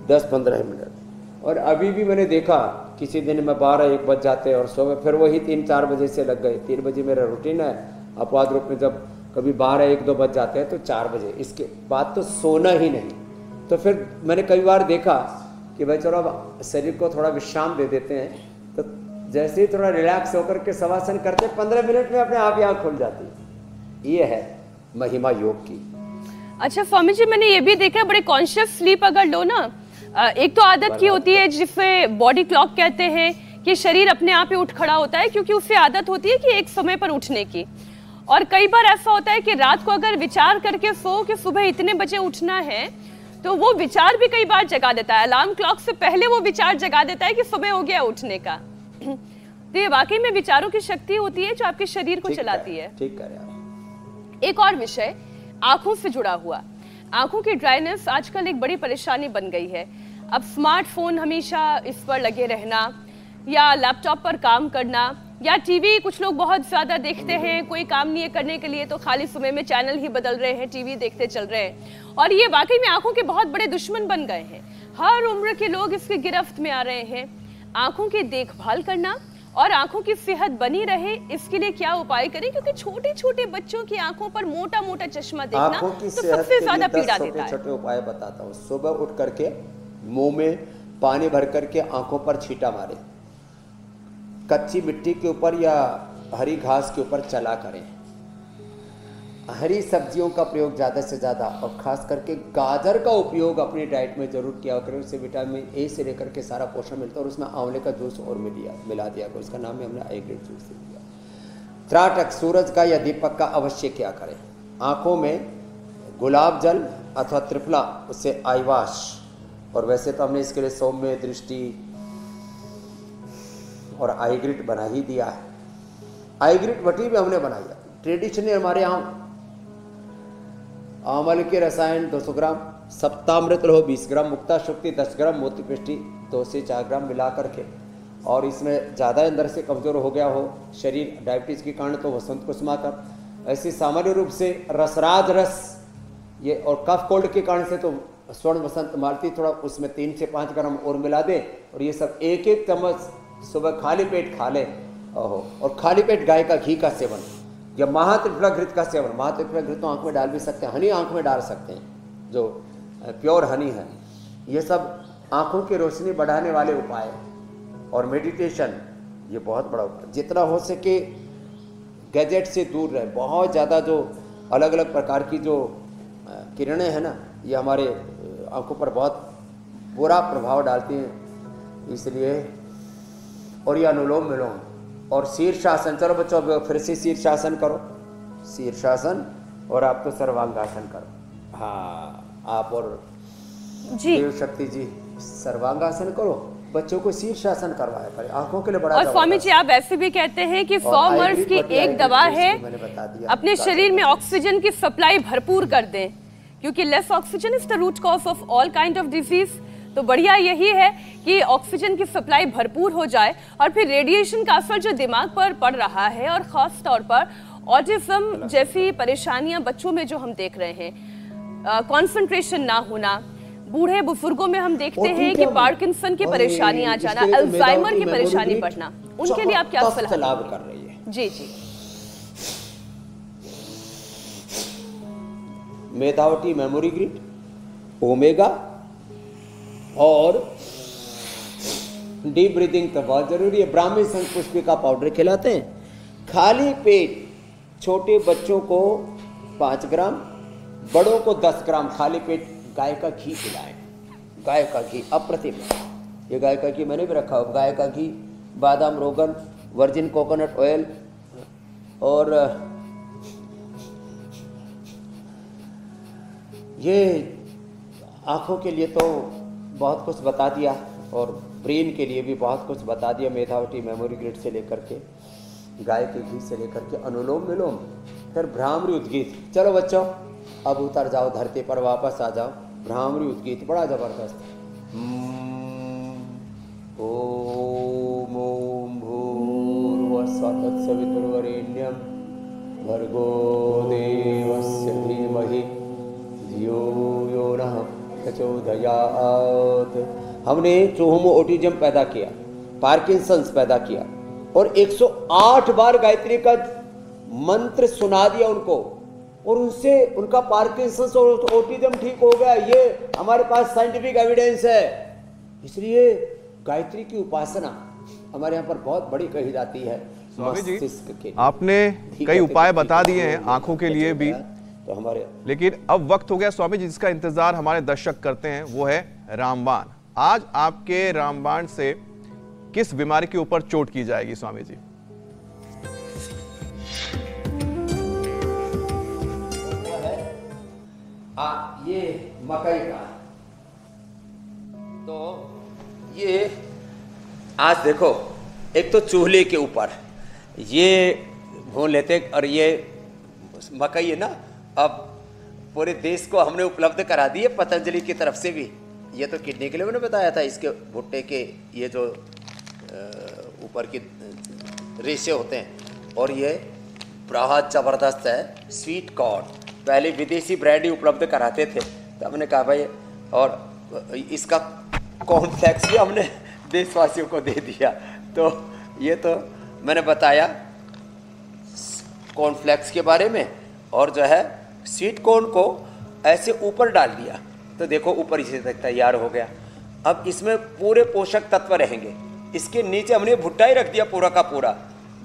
10-15 मिनट। और अभी भी मैंने देखा किसी दिन में 12-1 बज जाते और सो गए, फिर वही 3-4 बजे से लग गए। 3 बजे मेरा रूटीन है, अपवाद रूप में जब कभी 12-1-2 बज जाते हैं तो 4 बजे, इसके बाद तो सोना ही नहीं। तो फिर मैंने कई बार देखा कि भाई चलो अब शरीर को थोड़ा विश्राम दे देते हैं, तो जैसे ही थोड़ा रिलैक्स होकर के शवासन करते 15 मिनट में अपने आप ही आँख खुल जाती है। ये है महिमा योग की। अच्छा स्वामी जी, मैंने ये भी देखा, बड़े कॉन्शियस स्लीप अगर लो ना, एक तो आदत की होती है जिसे बॉडी क्लॉक कहते हैं, कि शरीर अपने आप ही उठ खड़ा होता है, क्योंकि उससे आदत होती है कि एक समय पर उठने की। और कई बार ऐसा होता है कि रात को अगर विचार करके सो कि सुबह इतने बजे उठना है, तो वो विचार भी कई बार जगा देता है, अलार्म क्लॉक से पहले वो विचार जगा देता है कि सुबह हो गया उठने का। तो ये वाकई में विचारों की शक्ति होती है जो आपके शरीर को चलाती है। ठीक है। एक और विषय, आंखों से जुड़ा हुआ, आंखों की ड्राइनेस आजकल एक बड़ी परेशानी बन गई है। अब स्मार्टफोन हमेशा इस पर लगे रहना, या लैपटॉप पर काम करना, या टीवी, कुछ लोग बहुत ज्यादा देखते हैं, कोई काम नहीं है करने के लिए तो खाली समय में चैनल ही बदल रहे हैं, टीवी देखते चल रहे हैं, और ये वाकई में आंखों के बहुत बड़े दुश्मन बन गए हैं। हर उम्र के लोग इसकी गिरफ्त में आ रहे हैं। आंखों की देखभाल करना और आंखों की सेहत बनी रहे, इसके लिए क्या उपाय करें? क्योंकि छोटे छोटे बच्चों की आंखों पर मोटा मोटा चश्मा देखना तो सबसे ज्यादा पीड़ा देता है। छोटे उपाय बताता हूँ। सुबह उठ करके मुंह में पानी भर करके आंखों पर छींटा मारे, कच्ची मिट्टी के ऊपर या हरी घास के ऊपर चला करें। हरी सब्जियों का प्रयोग ज़्यादा से ज़्यादा, और ख़ास करके गाजर का उपयोग अपनी डाइट में जरूर किया करें। उससे विटामिन ए से लेकर के सारा पोषण मिलता है, और उसमें आंवले का जूस और मिला दिया करें। उसका नाम है हमने आईग्रेट जूस दिया। त्राटक, सूरज का या दीपक का अवश्य क्या करें। आँखों में गुलाब जल अथवा त्रिफला, उससे आईवाश, और वैसे तो हमने इसके लिए सौम्य दृष्टि और आईग्रिट बना ही दिया है। आईग्रिट वटी भी हमने बनाई है ट्रेडिशनली हमारे यहाँ। आंवल के रसायन 200 ग्राम, सप्तामृत लोह 20 ग्राम, मुक्ता शुक्ति 10 ग्राम, मोती पेष्टी 2 से 4 ग्राम मिला करके, और इसमें ज़्यादा अंदर से कमज़ोर हो गया हो शरीर डायबिटीज़ के कारण तो वसंत कुसुमाकर, ऐसे सामान्य रूप से रसराज रस ये, और कफ कोल्ड के कारण से तो स्वर्ण वसंत मालती, थोड़ा उसमें 3 से 5 ग्राम और मिला दें, और ये सब 1-1 चम्मच सुबह खाली पेट खा लें। और खाली पेट गाय का घी का सेवन या महात्रिफला घृत का सेवन, महात्रिफला घृत तो आँख में डाल भी सकते हैं, हनी आँख में डाल सकते हैं, जो प्योर हनी है। ये सब आँखों की रोशनी बढ़ाने वाले उपाय, और मेडिटेशन ये बहुत बड़ा उपाय। जितना हो सके गैजेट से दूर रहे, बहुत ज़्यादा जो अलग अलग प्रकार की जो किरणें हैं ना, ये हमारे आंखों पर बहुत बुरा प्रभाव डालती हैं, इसलिए। और ये अनुलोम विलोम और शीर्षासन, चलो बच्चों फिर से शीर्षासन करो, शीर्षासन, और आप तो सर्वांगासन करो। हाँ, आप और जी देव शक्ति जी सर्वांगासन करो, बच्चों को शीर्षासन करवाया करें, आंखों के लिए बड़ा। और स्वामी जी आप ऐसे भी कहते हैं कि 100 मर्ज की एक दवा है, अपने शरीर में ऑक्सीजन की सप्लाई भरपूर कर दें, क्योंकि less oxygen is the root cause of all kind of disease. तो बढ़िया यही है कि ऑक्सीजन की सप्लाई भरपूर हो जाए, और फिर रेडिएशन का असर जो दिमाग पर पड़ रहा है, और खास तौर पर ऑटिज्म जैसी परेशानियां बच्चों में जो हम देख रहे हैं, कंसंट्रेशन ना होना, बूढ़े बुजुर्गों में हम देखते हैं कि पार्किंसन की परेशानी आ जाना, अल्जाइमर की परेशानी बढ़ना, उनके लिए आप क्या सलाह लाभ कर रही है? जी जी, मेधावटी मेमोरी ग्रिड, ओमेगा, और डीप ब्रीदिंग तो बहुत जरूरी है। ब्राह्मी शंखपुष्पिका पाउडर खिलाते हैं, खाली पेट छोटे बच्चों को 5 ग्राम, बड़ों को 10 ग्राम खाली पेट गाय का घी खिलाएं। गाय का घी अप्रतिम, ये गाय का घी मैंने भी रखा हो, गाय का घी, बादाम रोगन, वर्जिन कोकोनट ऑयल, और ये आँखों के लिए तो बहुत कुछ बता दिया, और ब्रेन के लिए भी बहुत कुछ बता दिया, मेधावटी मेमोरी ग्रिड से लेकर के, गाय के घी से लेकर के, अनुलोम विलोम, फिर भ्रामरी उद्गीत। चलो बच्चों अब उतर जाओ धरती पर, वापस आ जाओ। भ्रामरी उद्गीत बड़ा जबरदस्त। ओम ओम भूर्भुवस्सुः तत्सवितुर्वरेण्यं भर्गो देवस्य धीमहि धियो यो नः प्रचोदयात्। हमने चूहों में ऑटिज्म पैदा किया, पार्किंसंस पैदा किया, और 108 बार गायत्री का मंत्र सुना दिया उनको, और उनसे उनका पार्किंसंस और ऑटिज्म ठीक हो गया। ये हमारे पास साइंटिफिक एविडेंस है। इसलिए गायत्री की उपासना हमारे यहाँ पर बहुत बड़ी कही जाती है। स्वामी जी आपने कई उपाय बता दिए हैं आंखों के लिए भी, तो हमारे, लेकिन अब वक्त हो गया स्वामी जी जिसका इंतजार हमारे दर्शक करते हैं, वो है रामबाण। आज आपके रामबाण से किस बीमारी के ऊपर चोट की जाएगी स्वामी जी? ये मकई का, तो ये आज देखो, एक तो चूल्हे के ऊपर ये भून लेते, और ये मकई है ना, अब पूरे देश को हमने उपलब्ध करा दी है पतंजलि की तरफ से भी। ये तो किडनी के लिए मैंने बताया था, इसके भुट्टे के ये जो ऊपर की रेशे होते हैं, और ये बहुत ज़बरदस्त है। स्वीट कॉर्न पहले विदेशी ब्रांड ही उपलब्ध कराते थे, तो हमने कहा भाई, और इसका कॉर्नफ्लेक्स भी हमने देशवासियों को दे दिया। तो ये तो मैंने बताया कॉर्नफ्लेक्स के बारे में, और जो है स्वीट कॉर्न को ऐसे ऊपर डाल दिया, तो देखो ऊपर इसे तक तैयार हो गया। अब इसमें पूरे पोषक तत्व रहेंगे। इसके नीचे हमने भुट्टा ही रख दिया पूरा का पूरा।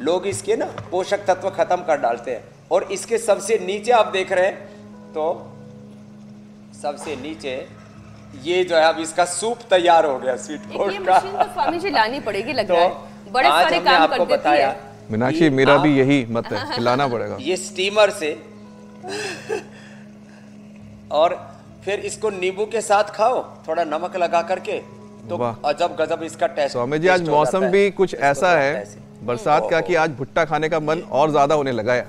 लोग इसके ना पोषक तत्व खत्म कर डालते हैं, और इसके सबसे नीचे आप देख रहे हैं, तो सबसे नीचे ये जो है अब इसका सूप तैयार हो गया स्वीट कॉर्न का। मशीन तो स्वामी जी लानी पड़ेगी लग रहा है, बड़े सारे काम कर देती है। मीनाक्षी मेरा भी यही मत है, खिलाना पड़ेगा ये स्टीमर से। और फिर इसको नींबू के साथ खाओ, थोड़ा नमक लगा करके, तो अजब गजब इसका टेस्ट। स्वामी जी आज मौसम भी कुछ ऐसा है बरसात का कि आज भुट्टा खाने का मन और ज्यादा होने लगा है।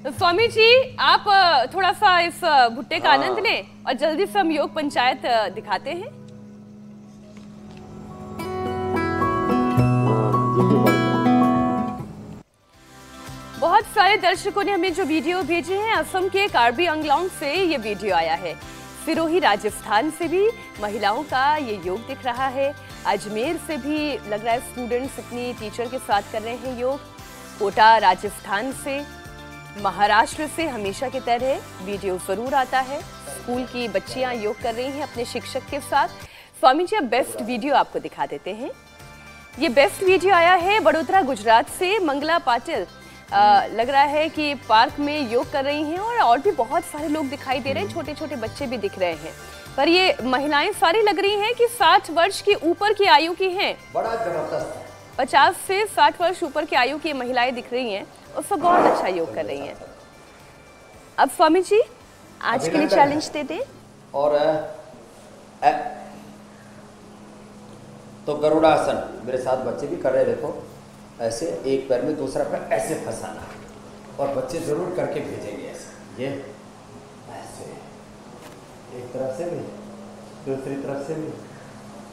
स्वामी जी आप थोड़ा सा इस भुट्टे का आनंद लें, और जल्दी से हम योग पंचायत दिखाते हैं। सारे दर्शकों ने हमें जो वीडियो भेजे हैं, असम के कार्बी आंगलोंग से ये वीडियो आया है। सिरोही राजस्थान से भी महिलाओं का ये योग दिख रहा है। अजमेर से भी लग रहा है स्टूडेंट्स अपनी टीचर के साथ कर रहे हैं योग। कोटा राजस्थान से, महाराष्ट्र से हमेशा की तरह वीडियो जरूर आता है। स्कूल की बच्चियां योग कर रही हैं अपने शिक्षक के साथ। स्वामी जी, अब बेस्ट वीडियो आपको दिखा देते हैं। ये बेस्ट वीडियो आया है बड़ोदरा गुजरात से। मंगला पाटिल लग रहा है कि पार्क में योग कर रही हैं और भी बहुत सारे लोग दिखाई दे रहे हैं, छोटे छोटे बच्चे भी दिख रहे हैं। पर ये महिलाएं सारी लग रही हैं कि 60 वर्ष की ऊपर की आयु की हैं। बड़ा जबरदस्त। 50 से 60 वर्ष ऊपर की आयु की महिलाएं दिख रही हैं और सब बहुत अच्छा योग कर रही हैं। अब स्वामी जी आज के लिए चैलेंज दे दें। और तो गरुड़ासन मेरे साथ बच्चे भी कर रहे, देखो ऐसे एक पैर में दूसरा पैर ऐसे फंसाना, और बच्चे जरूर करके भेजेंगे ऐसे, ये ऐसे एक तरफ से भी दूसरी तरफ से भी,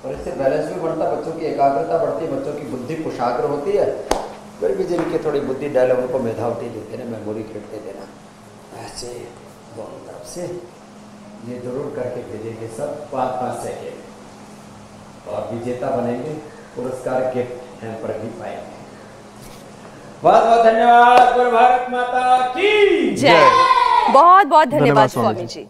और इससे बैलेंस भी बढ़ता, बच्चों की एकाग्रता बढ़ती है, बच्चों की बुद्धि कुशाग्र होती है। फिर भी जिनकी थोड़ी बुद्धि डाले उनको मेधावटी देते ना, मेमोरी खेलते देना, ऐसे दोनों तरफ से ये जरूर करके भेजेंगे सब 5-5 सेकेंड, और विजेता बनेंगे, पुरस्कार गिफ्ट हैम्पर भी पाएंगे। बहुत बहुत धन्यवाद। भारत माता की जय। बहुत बहुत धन्यवाद स्वामी जी।